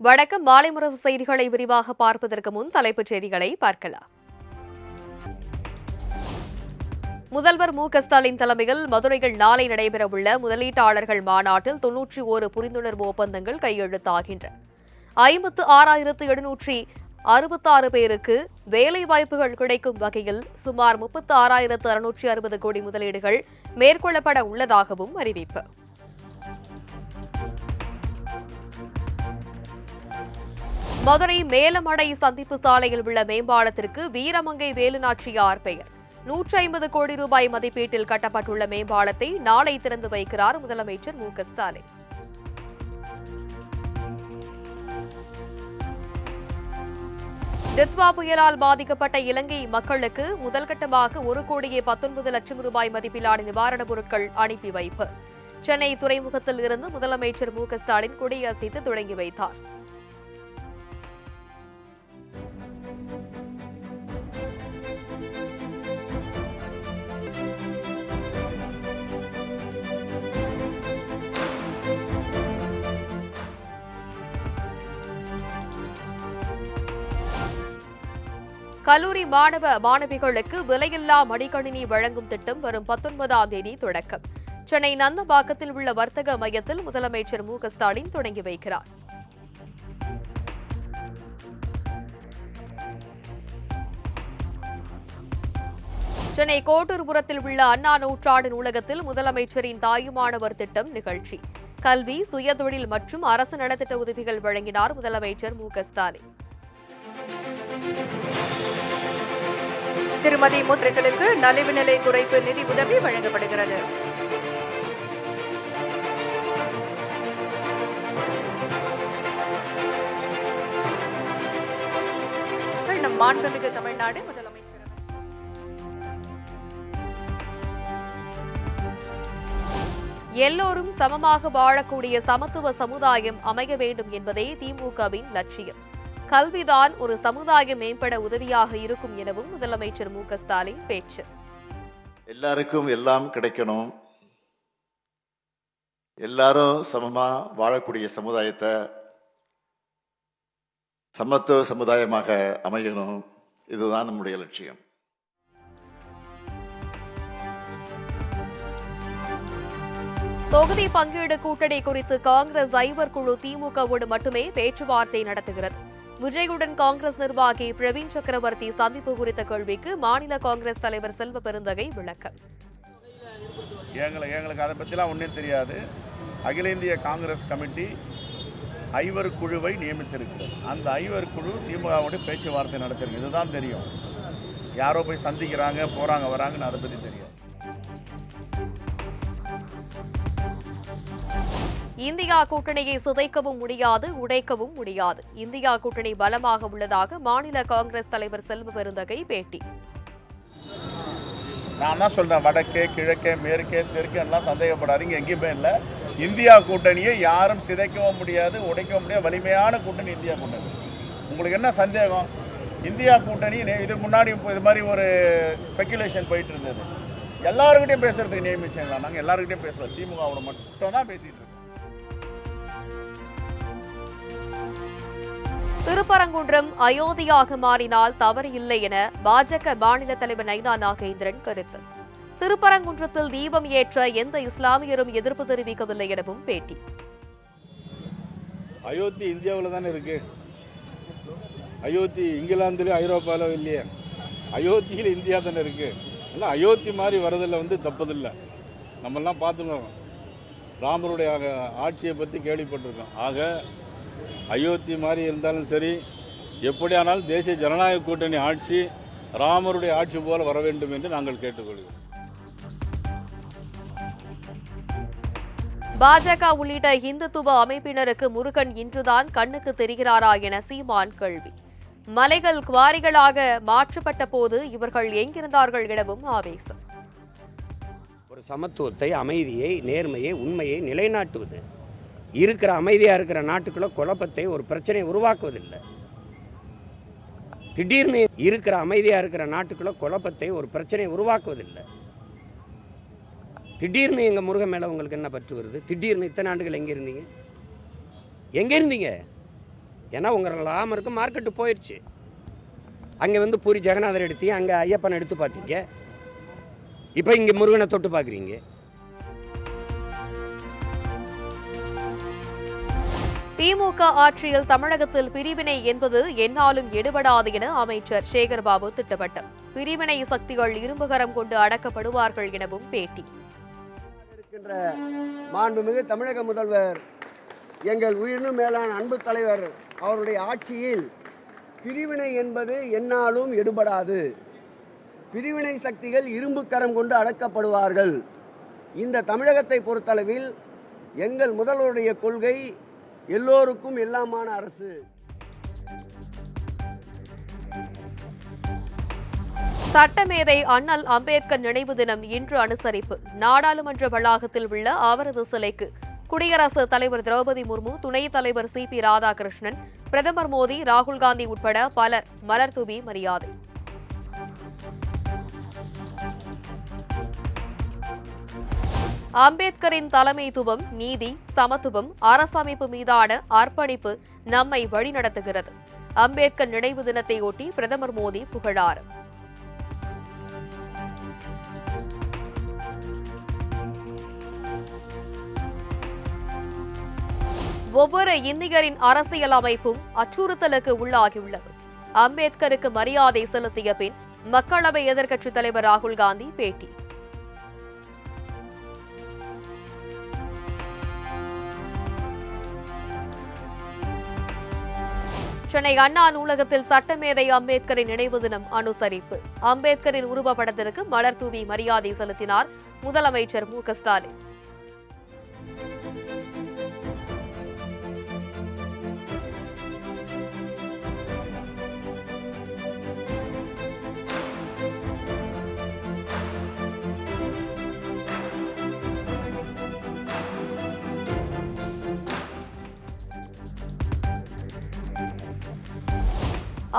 வணக்கம். மாலை முரசு செய்திகளை விரிவாக பார்ப்பதற்கு முன் தலைப்புச் செய்திகளை பார்க்கலாம். முதல்வர் மு.க.ஸ்டாலின் தலைமையில் மதுரையில் நாளை நடைபெறவுள்ள முதலீட்டாளர்கள் மாநாட்டில் 91 புரிந்துணர்வு ஒப்பந்தங்கள் கையெழுத்தாகின்றன. 56,766 பேருக்கு வேலைவாய்ப்புகள் கிடைக்கும் வகையில் சுமார் 36,660 கோடி முதலீடுகள் மேற்கொள்ளப்பட உள்ளதாகவும் அறிவிப்பு. மதுரை மேலமடை சந்திப்பு சாலையில் உள்ள மேம்பாலத்திற்கு வீரமங்கை வேலுநாச்சியார் பெயர். 150 கோடி ரூபாய் மதிப்பீட்டில் கட்டப்பட்டுள்ள மேம்பாலத்தை நாளை திறந்து வைக்கிறார் முதலமைச்சர் மு.க.ஸ்டாலின். டித்வா புயலால் பாதிக்கப்பட்ட இலங்கை மக்களுக்கு முதல்கட்டமாக 1,19,00,000 ரூபாய் மதிப்பிலான நிவாரணப் பொருட்கள் அனுப்பி வைப்பு. சென்னை துறைமுகத்தில் இருந்து முதலமைச்சர் மு.க.ஸ்டாலின் கொடியசைத்து தொடங்கி வைத்தார். கல்லூரி மாணவிகளுக்கு விலையில்லா மடிக்கணினி வழங்கும் திட்டம் வரும் 19ஆம் தேதி தொடக்கம். சென்னை நந்தம்பாக்கத்தில் உள்ள வர்த்தக மையத்தில் முதலமைச்சர் மு.க.ஸ்டாலின் தொடங்கி வைக்கிறார். சென்னை கோட்டூர்புரத்தில் உள்ள அண்ணா நூற்றாண்டு நூலகத்தில் முதலமைச்சரின் தாயுமானவர் திட்டம் நிகழ்ச்சி. கல்வி, சுயதொழில் மற்றும் அரசு நலத்திட்ட உதவிகள் வழங்கினார் முதலமைச்சர் மு.க.ஸ்டாலின். திருமதி முத்திரைகளுக்கு நலிவு நிலை குறைப்பு நிதி உதவி வழங்கப்படுகிறது. நம் மாண்புமிகு தமிழ்நாடு முதலமைச்சர் எல்லோரும் சமமாக வாழக்கூடிய சமத்துவ சமுதாயம் அமைய வேண்டும் என்பதே திமுகவின் லட்சியம். கல்விதான் ஒரு சமுதாயம் மேம்பட உதவியாக இருக்கும் எனவும் முதலமைச்சர் மு.க.ஸ்டாலின் பேச்சு. எல்லாருக்கும் எல்லாம் கிடைக்கணும், எல்லாரும் சமமா வாழக்கூடிய சமுதாயத்தை சமத்துவ சமுதாயமாக அமையணும், இதுதான் நம்முடைய லட்சியம். தொகுதி பங்கீடு கூட்டணி குறித்து காங்கிரஸ் ஐவர் குழு திமுகவோடு மட்டுமே பேச்சுவார்த்தை நடத்துகிறது. விஜயுடன் காங்கிரஸ் நிர்வாகி பிரவீன் சக்கரவர்த்தி சந்திப்பு குறித்த கேள்விக்கு மாநில காங்கிரஸ் தலைவர் செல்வ பெருந்தகை விளக்கம். எங்களுக்கு அதை பற்றிலாம் ஒன்றும் தெரியாது. அகில இந்திய காங்கிரஸ் கமிட்டி ஐவர் குழுவை நியமித்திருக்கிறது. அந்த ஐவர் குழு திமுகவோட பேச்சுவார்த்தை நடத்திருக்கு, இதுதான் தெரியும். யாரோ போய் சந்திக்கிறாங்க, போறாங்க, வராங்கன்னு அதை பற்றி தெரியும். இந்தியா கூட்டணியை சிதைக்கவும் முடியாது, உடைக்கவும் முடியாது. இந்தியா கூட்டணி பலமாக உள்ளதாக மாநில காங்கிரஸ் தலைவர் செல்வ பெருந்தகை பேட்டி. நான் தான் சொல்றேன், வடக்கே கிழக்கே மேற்கே தெற்கே எல்லாம் சந்தேகப்படாதீங்க, எங்கேயுமே இல்லை. இந்தியா கூட்டணியை யாரும் சிதைக்கவும் முடியாது, உடைக்கவும் முடியாது. வலிமையான கூட்டணி இந்தியா கூட்டணி. உங்களுக்கு என்ன சந்தேகம்? இந்தியா கூட்டணி இதுக்கு முன்னாடி இது மாதிரி ஒரு ஸ்பெக்குலேஷன் போயிட்டு இருந்தது. எல்லாருக்கிட்டையும் பேசுறதுக்கு நியமிச்சீங்களா? நாங்கள் எல்லாருக்கிட்டையும் பேசுவோம், திமுகவோட மட்டும் தான் பேசிட்டு இருக்கோம். திருப்பரங்குன்றம் அயோத்தியாக மாறினால் தவறு இல்லை என பாஜக மாநில தலைவர் நைனா நாகேந்திரன் கருத்து. திருப்பரங்குன்றத்தில் தீபம் ஏற்ற எந்த இஸ்லாமியரும் எதிர்ப்பு தெரிவிக்கவில்லை எனவும் பேட்டி. அயோத்தி இந்தியாவில் தானே இருக்கு. அயோத்தி இங்கிலாந்துல ஐரோப்பாவில் இல்லையே, அயோத்தியில் இந்தியா தானே இருக்கு. இல்லை, அயோத்தி மாதிரி வரதில் தப்பதில்லை. நம்மெல்லாம் பார்த்துருக்கோம், ராமருடைய ஆட்சியை பற்றி கேள்விப்பட்டிருக்கோம். ஆக அயோத்தி மாதிரி இருந்தாலும் சரி, எப்படியானாலும் தேசிய ஜனநாயக கூட்டணி ஆட்சி ராமருடைய ஆட்சி போல வர வேண்டும் என்று நாங்கள் கேட்டுக்கொள்கிறோம். பாஜக உள்ளிட்ட இந்துத்துவ அமைப்பினருக்கு முருகன் இன்றுதான் கண்ணுக்கு தெரிகிறாரா என சீமான் கேள்வி. மலைகள் குவாரிகளாக மாற்றப்பட்ட போது இவர்கள் எங்கிருந்தார்கள் எனவும் ஆவேசம். ஒரு சமத்துவத்தை, அமைதியை, நேர்மையை, உண்மையை நிலைநாட்டுவது. இருக்கிற அமைதியாக இருக்கிற நாட்டுக்குள்ள குழப்பத்தை, ஒரு பிரச்சனையை உருவாக்குவதில்லை. திடீர்னு இருக்கிற அமைதியாக இருக்கிற நாட்டுக்குள்ள குழப்பத்தை, ஒரு பிரச்சனையை உருவாக்குவதில்லை. திடீர்னு எங்கள் முருகன் மேலே உங்களுக்கு என்ன பற்று வருது? திடீர்னு இத்தனை ஆண்டுகள் எங்கே இருந்தீங்க? ஏன்னா உங்கள் ராமருக்கு மார்க்கெட்டு போயிடுச்சு. அங்கே வந்து பூரி ஜெகநாதர் எடுத்தீங்க, அங்கே ஐயப்பனை எடுத்து பார்த்தீங்க, இப்போ இங்கே முருகனை தொட்டு பார்க்குறீங்க. திமுக ஆட்சியில் தமிழகத்தில் பிரிவினை என்பது எந்நாளும் எடுபடாது என அமைச்சர் சேகர்பாபு திட்டவட்டம். பிரிவினை சக்திகள் இரும்புகரம் கொண்டு அடக்கப்படுவார்கள் எனவும் பேட்டி. இருக்கின்ற மாண்புமிகு தமிழக முதல்வர் எங்கள் உயிரினும் மேலான அன்பு தலைவர் அவருடைய ஆட்சியில் பிரிவினை என்பது எந்நாளும் எடுபடாது. பிரிவினை சக்திகள் இரும்பு கரம் கொண்டு அடக்கப்படுவார்கள். இந்த தமிழகத்தை பொறுத்தளவில் எங்கள் முதல்வருடைய கொள்கை எல்லோருக்கும் எல்லாமான அரசு. சட்டமேதை அண்ணல் அம்பேத்கர் நினைவு தினம் இன்று அனுசரிப்பு. நாடாளுமன்ற வளாகத்தில் உள்ள அவரது சிலைக்கு குடியரசுத் தலைவர் திரௌபதி முர்மு, துணைத் தலைவர் CP ராதாகிருஷ்ணன், பிரதமர் மோடி, ராகுல் காந்தி உட்பட பலர் மலர் தூவி மரியாதை. அம்பேத்கரின் தலைமைத்துவம், நீதி, சமத்துவம், அரசமைப்பு மீதான அர்ப்பணிப்பு நம்மை வழிநடத்துகிறது. அம்பேத்கர் நினைவு தினத்தையொட்டி பிரதமர் மோடி புகழாரம். ஒவ்வொரு இந்தியரின் அரசியல் அமைப்பும் அச்சுறுத்தலுக்கு உள்ளாகியுள்ளது. அம்பேத்கருக்கு மரியாதை செலுத்திய பின் மக்களவை எதிர்க்கட்சித் தலைவர் ராகுல் காந்தி பேட்டி. சென்னை அண்ணா நூலகத்தில் சட்டமேதை அம்பேத்கரின் நினைவு தினம் அனுசரிப்பு. அம்பேத்கரின் உருவப்படத்திற்கு மலர் தூவி மரியாதை செலுத்தினார் முதலமைச்சர் MK ஸ்டாலின்.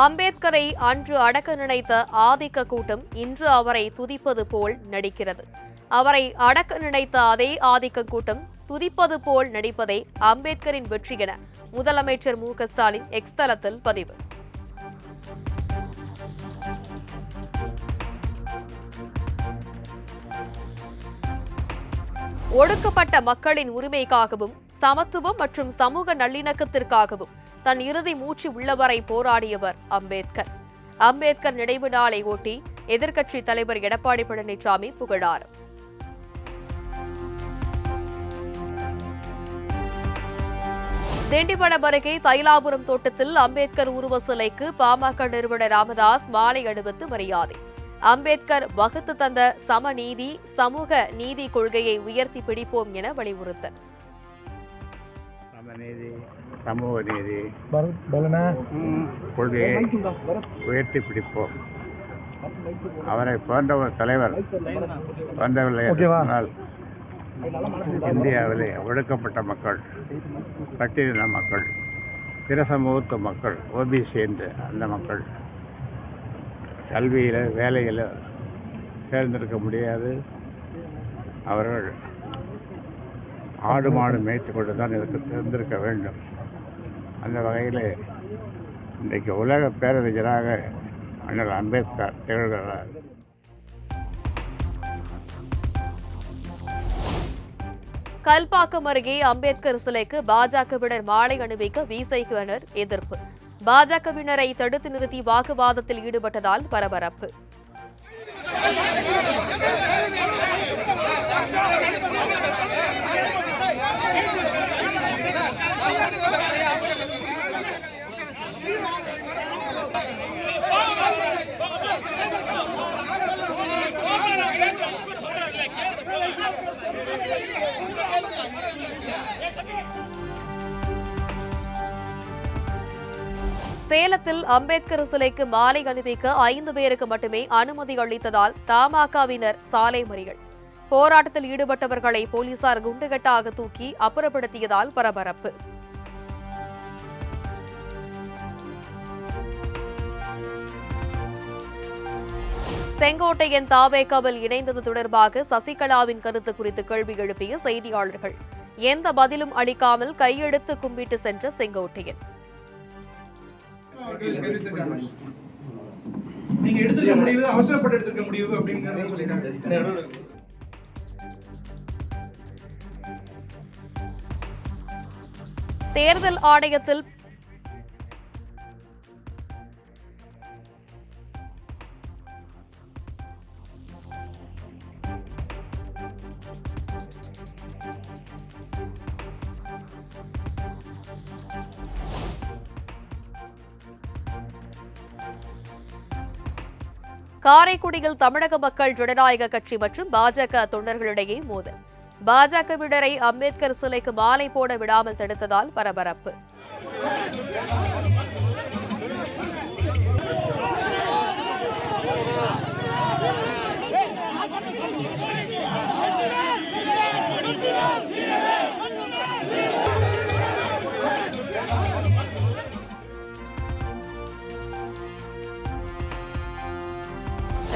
அம்பேத்கரை அன்று அடக்க நினைத்த ஆதிக்க கூட்டம் இன்று அவரை துதிப்பது போல் நடிக்கிறது. அவரை அடக்க நினைத்த அதே ஆதிக்க கூட்டம் துதிப்பது போல் நடிப்பதே அம்பேத்கரின் வெற்றி என முதலமைச்சர் MK ஸ்டாலின் எக்ஸ் தளத்தில் பதிவு. ஒடுக்கப்பட்ட மக்களின் உரிமைக்காகவும் சமத்துவம் மற்றும் சமூக நல்லிணக்கத்திற்காகவும் தன் இறுதி மூச்சு உள்ளவரை போராடியவர் அம்பேத்கர். அம்பேத்கர் நினைவு நாளை ஒட்டி எதிர்க்கட்சித் தலைவர் எடப்பாடி பழனிசாமி புகழாரம். திண்டிவனம் அருகே தைலாபுரம் தோட்டத்தில் அம்பேத்கர் உருவ சிலைக்கு பாமக நிறுவனர் ராமதாஸ் மாலை அணிவித்து மரியாதை. அம்பேத்கர் வகுத்து தந்த சமநீதி, சமூக நீதி கொள்கையை உயர்த்தி பிடிப்போம் என வலியுறுத்தல். சமநீதி, சமூக நீதி கொள்கையை உயர்த்தி பிடிப்போம். அவரை போன்ற ஒரு தலைவர் வந்தவில்லை என்றால் இந்தியாவிலே ஒடுக்கப்பட்ட மக்கள், பட்டியலின மக்கள், பிற சமூகத்து மக்கள், OBC என்று அந்த மக்கள் கல்வியில் வேலையில் சேர்ந்திருக்க முடியாது. அவர்கள் ஆடு மாடு மேய்த்து கொண்டு தான் இருந்திருக்க வேண்டும். அந்த வகையில் இன்றைக்கு உலக பேரறிஞராக அண்ணல் அம்பேத்கர் திகழ்கிறார். கல்பாக்கம் அருகே அம்பேத்கர் சிலைக்கு பாஜகவினர் மாலை அணிவிக்க விசையினர் எதிர்ப்பு. பாஜகவினரை தடுத்து நிறுத்தி வாக்குவாதத்தில் ஈடுபட்டதால் பரபரப்பு. சேலத்தில் அம்பேத்கர் சிலைக்கு மாலை அணிவிக்க 5 பேருக்கு மட்டுமே அனுமதி அளித்ததால் தமாகவினர் சாலை மறியல். போராட்டத்தில் ஈடுபட்டவர்களை போலீசார் குண்டுகட்டாக தூக்கி அப்புறப்படுத்தியதால் பரபரப்பு. செங்கோட்டையன் தாவேகாவில் இணைந்தது தொடர்பாக சசிகலாவின் கருத்து குறித்து கேள்வி எழுப்பிய செய்தியாளர்கள் எந்த பதிலும் அளிக்காமல் கையெடுத்து கும்பிட்டு சென்ற செங்கோட்டையன். நீங்க எடுத்துக்க முடிவு அவசரப்பட்டு எடுத்துக்க முடிவு அப்படிங்கறத சொல்லிருக்காங்க. தேர்தல் ஆணையத்தில் காரைக்குடியில் தமிழக மக்கள் ஜனநாயக கட்சி மற்றும் பாஜக தொண்டர்களிடையே மோதல். பாஜகவினரை அம்பேத்கர் சிலைக்கு மாலை போட விடாமல் தடுத்ததால் பரபரப்பு.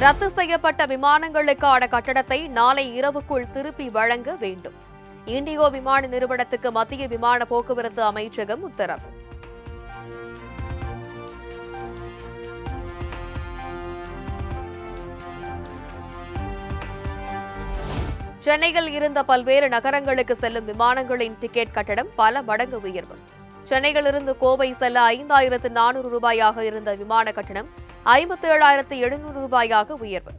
ரத்து செய்யப்பட்ட விமானங்களுக்கான கட்டணத்தை நாளை இரவுக்குள் திருப்பி வழங்க வேண்டும். இண்டிகோ விமான நிறுவனத்துக்கு மத்திய விமான போக்குவரத்து அமைச்சகம் உத்தரவு. சென்னையில் இருந்த பல்வேறு நகரங்களுக்கு செல்லும் விமானங்களின் டிக்கெட் கட்டணம் பல மடங்கு உயர்வு. சென்னையிலிருந்து கோவை செல்ல 5400 ரூபாயாக இருந்த விமான கட்டணம் 57,700 ரூபாயாக உயர்வு.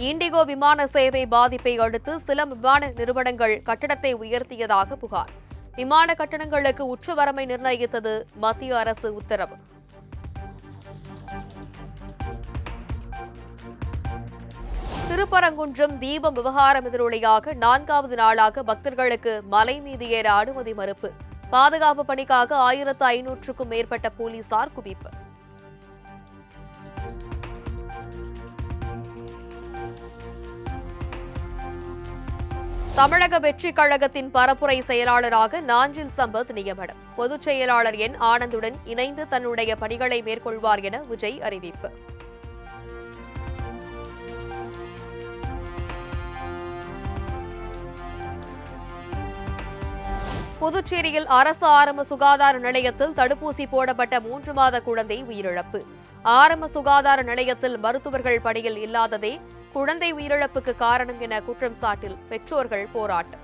இண்டிகோ விமான சேவை பாதிப்பை அடுத்து சில விமான நிறுவனங்கள் கட்டணத்தை உயர்த்தியதாக புகார். விமான கட்டணங்களுக்கு உச்சவரம்பை நிர்ணயித்தது மத்திய அரசு உத்தரவு. திருப்பரங்குன்றம் தீபம் விவகாரம் எதிரொலியாக 4வது நாளாக பக்தர்களுக்கு மலை மீது ஏற அனுமதி மறுப்பு. பாதுகாப்பு பணிக்காக 1500க்கும் மேற்பட்ட போலீசார் குவிப்பு. தமிழக வெற்றிக் கழகத்தின் பரப்புரை செயலாளராக நாஞ்சில் சம்பத் நியமனம். பொதுச் செயலாளர் என் ஆனந்துடன் இணைந்து தன்னுடைய பணிகளை மேற்கொள்வார் என விஜய் அறிவிப்பு. புதுச்சேரியில் அரசு ஆரம்ப சுகாதார நிலையத்தில் தடுப்பூசி போடப்பட்ட 3 மாத குழந்தை உயிரிழப்பு. ஆரம்ப சுகாதார நிலையத்தில் மருத்துவர்கள் பணியில் இல்லாததே குழந்தை உயிரிழப்புக்கு காரணம் என குற்றம் சாட்டில் பெற்றோர்கள் போராட்டம்.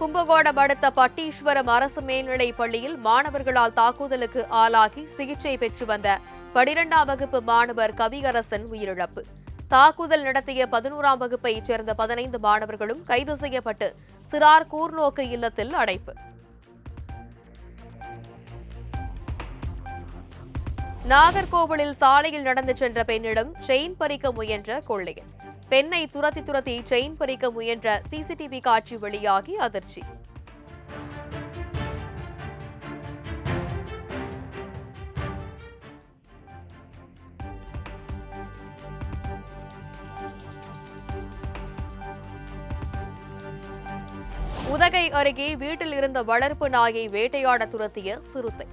கும்பகோணம் அடுத்த பட்டீஸ்வரம் அரசு மேல்நிலைப் பள்ளியில் மாணவர்களால் தாக்குதலுக்கு ஆளாகி சிகிச்சை பெற்று வந்த 12ஆம் வகுப்பு மாணவர் கவியரசன் உயிரிழப்பு. தாக்குதல் நடத்திய 11ஆம் வகுப்பைச் சேர்ந்த 15 மாணவர்களும் கைது செய்யப்பட்டு சிறார் கூர்நோக்கு இல்லத்தில் அடைப்பு. நாகர்கோவிலில் சாலையில் நடந்து சென்ற பெண்ணிடம் செயின் பறிக்க முயன்ற கொள்ளையன். பெண்ணை துரத்தி செயின் பறிக்க முயன்ற சிசிடிவி காட்சி வெளியாகி அதிர்ச்சி. உதகை அருகே வீட்டில் இருந்த வளர்ப்பு நாயை வேட்டையாட துரத்திய சிறுத்தை.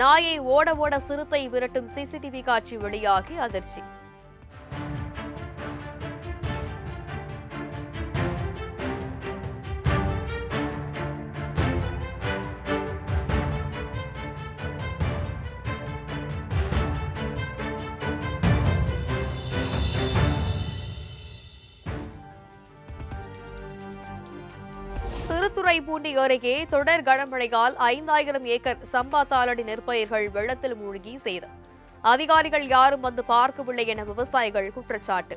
நாயை ஓட ஓட சிறுத்தை விரட்டும் சிசிடிவி காட்சி வெளியாகி அதிர்ச்சி. திருத்துறைப்பூண்டி அருகே தொடர் கனமழையால் 5000 ஏக்கர் சம்பா தாளடி நெற்பயிர்கள் வெள்ளத்தில் மூழ்கி சேதம். அதிகாரிகள் யாரும் வந்து பார்க்கவில்லை என விவசாயிகள் குற்றச்சாட்டு.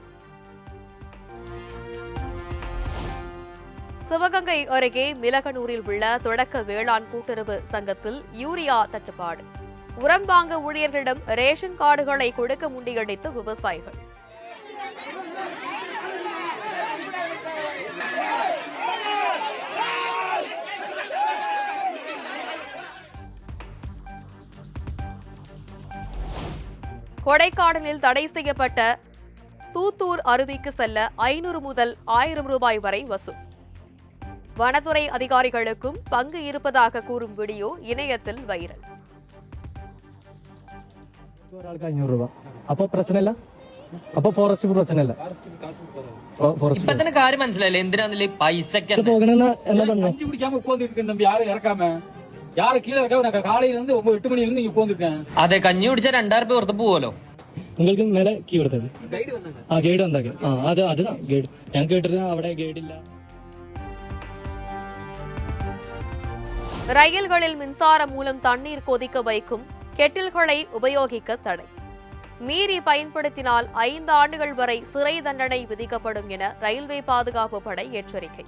சிவகங்கை அருகே மிளகனூரில் உள்ள தொடக்க வேளாண் கூட்டுறவு சங்கத்தில் யூரியா தட்டுப்பாடு. உரம் வாங்க ஊழியர்களிடம் ரேஷன் கார்டுகளை கொடுக்க முண்டியடித்த விவசாயிகள். கொடைக்கானலில் தடை செய்யப்பட்ட தூத்தூர் அருவிக்கு செல்ல 500 முதல் 1000 ரூபாய் வரை வசூல். வனத்துறை அதிகாரிகளுக்கும் பங்கு இருப்பதாக கூறும் வீடியோ இணையத்தில் வைரல். ഒരാൾക്ക് 500 രൂപ. അപ്പൊ പ്രശ്നമില്ല, അപ്പൊ ഫോറസ്റ്റ് പ്രശ്നമില്ല. ഇപ്പൊ തന്നെ കാര്യം മനസ്സിലായില്ലേ എന്തിനാന്നില്ല പൈസക്ക് പോകണെന്ന് എന്നാ പറഞ്ഞു. கஞ்சி குடிக்காம உட்கார்ந்துட்டு நம்ம யாரும் இறக்காம யாரும் கீழே இருக்காம நான் காலையில இருந்து 8 மணில இருந்து உட்கார்ந்துருக்கேன். അതെ കഞ്ഞി കുടിച്ചാൽ 2000 രൂപ പുറത്ത് പോവല്ലോ. உங்களுக்கு மேல கீ கொடுத்தது கைடு வந்தாங்க. அதுதான் கைடு ഞാൻ കേട്ടിരുന്ന അവിടെ ഗൈഡില്ല. ரயில்களில் மின்சாரம் மூலம் தண்ணீர் கொதிக்க வைக்கும் கெட்டில்களை உபயோகிக்க தடை. மீறி பயன்படுத்தினால் 5 ஆண்டுகள் வரை சிறை தண்டனை விதிக்கப்படும் என ரயில்வே பாதுகாப்பு படை எச்சரிக்கை.